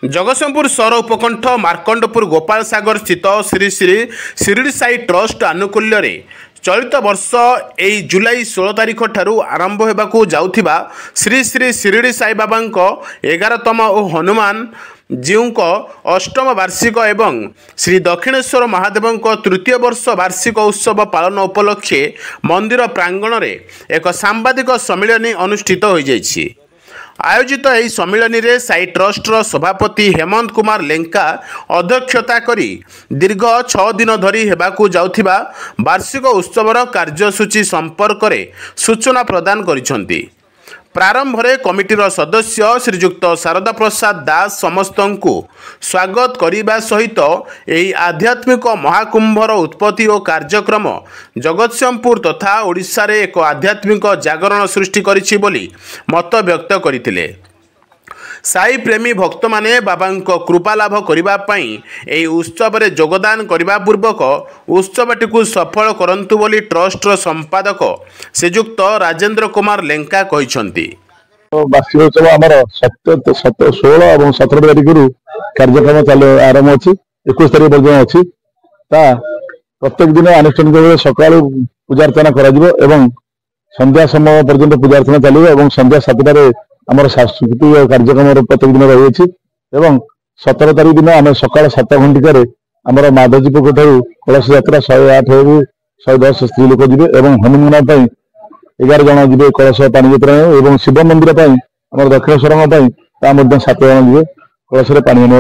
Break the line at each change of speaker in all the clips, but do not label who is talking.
जगतसिंहपुर सहर उपकंठ मार्कंडपुर गोपाल सागर स्थित श्री श्री शिरडी साई ट्रस्ट आनुकूल्य रे चलित वर्ष एई जुलाई 16 तारिख ठारू आरंभ होबाकू जाउथिबा श्री श्री शिरडी साई बाबा 11तम और हनुमान जीव अष्टम वार्षिक एवं श्री दक्षिणेश्वर महादेव तृतीय वर्ष वार्षिक उत्सव पालन उपलक्षे मंदिर प्रांगण में एक सांबादिक सम्मिलन अनुष्ठित हो जाइछि। आयोजित यह सम्मिलन में साई ट्रस्टर सभापति हेमंत कुमार लेंका अध्यक्षता करी दीर्घ 6 दिन धरी हेबाकू जाउथिबा वार्षिक उत्सवर कार्यसूची संपर्क में सूचना प्रदान करिसेंती। प्रारंभ में कमिटीर सदस्य श्रीजुक्त शारदा प्रसाद दास समस्त को स्वागत करने सहित यही आध्यात्मिक महाकुंभर उत्पत्ति और कार्यक्रम जगतसिंहपुर तथा ओडिशा रे एक आध्यात्मिक जागरण सृष्टि करिछि बोली मत व्यक्त करथिले। साई प्रेमी भक्त माने बाबा कृपा लाभ करने यही उत्सव में योगदान करने पूर्वक उत्सवटी को सफल करंतु बोली ट्रस्टर संपादक श्रीजुक्त राजेंद्र कुमार लेंका कहिसंती।
वार्षिक उत्सव आमर 16 और 17 तारिख कार्यक्रम चलो आरंभ अच्छी 21 तारिख पर्यटन अच्छी प्रत्येक दिन आनुष्ठानिक भाव सका पूजा अर्चना कर संध्या समय पर्यटन पूजा अर्चना चलो संध्या 7टार आम सांस्कृतिक कार्यक्रम प्रत्येक दिन रही 17 तारिख दिन आम सका 7 घंटिकार आम माधवजीपुर ठार कलश यात्रा 108 रु 110 स्त्री लोक जी हनुमान 11 जन जी कलश पानी वितरण शिव मंदिर आम दक्षिणेश्वर 7 जन जी कलश पानी आने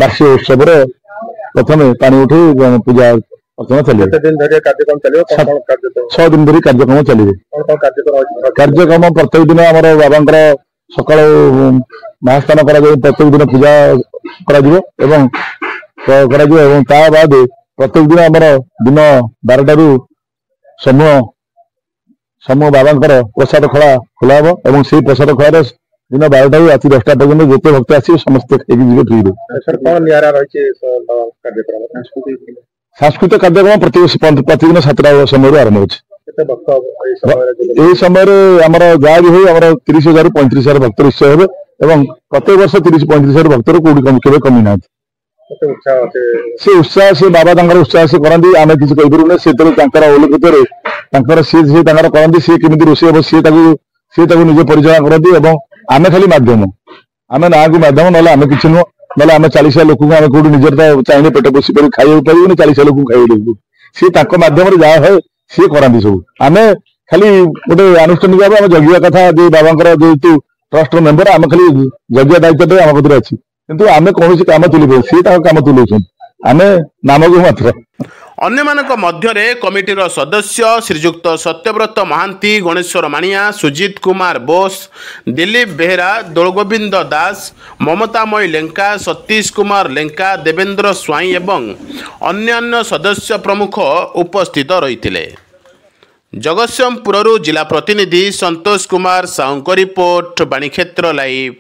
वार्षिक उत्सव प्रथम पानी उठी पूजा अर्चना चलिए 6 दिन धरी कार्यक्रम चलिए। कार्यक्रम प्रत्येक दिन आम बाबा सका महास्थान प्रत्येक दिन पूजा बाद प्रत्येक दिन आम दिन 12 रु समूह बाबा प्रसाद खड़ा खोला हम से प्रसाद खड़ा दिन 12 रु राति 10टा पर्यटन जिते भक्त आस समस्त फ्री सांस्कृतिक कार्यक्रम प्रतिदिन 7टा समय आरंभ हो समय आम जहाँ भी हुई 30,000 रु 35,000 भक्त निश्चय हे प्रत्येक वर्ष 30-35,000 भक्तर कौटी कमी ना से उत्साह से बाबा उत्साह से करती आम किसी कहीपर से अवलोकित सी करती सी केमी रोषे हम सी निजे परिचालना करती आम खाली मध्यम आम ना को मध्यम ना आम कि नुह ना आम 40 लोक कौटी निजर चाहिए पेट पोषी कर खाई पारे 40 लोक खाई सी मध्यम जहाँ है सी करती सब आम खाली गोटे आनुष्ठानिक भाव आम जगिया कथा बाबा जेहतु ट्रस्ट मेम्बर आम खाली जगिया दायित्व आम कदर अच्छी किंतु आम कौन कम तुले सी कम तुले आम नामक मात्र।
अन्य मानक मध्यरे कमिटीर सदस्य श्रीजुक्त सत्यव्रत महांती गणेश्वर मानिया सुजित कुमार बोस दिलीप बेहरा दोलगोविंद दास ममतामयी लेंका सतीश कुमार लेंका देवेंद्र स्वाई एवं अन्यान्य सदस्य प्रमुख उपस्थित रही। जगतसिंहपुर जिला प्रतिनिधि संतोष कुमार साहू रिपोर्ट बाणीक्षेत्र लाइव।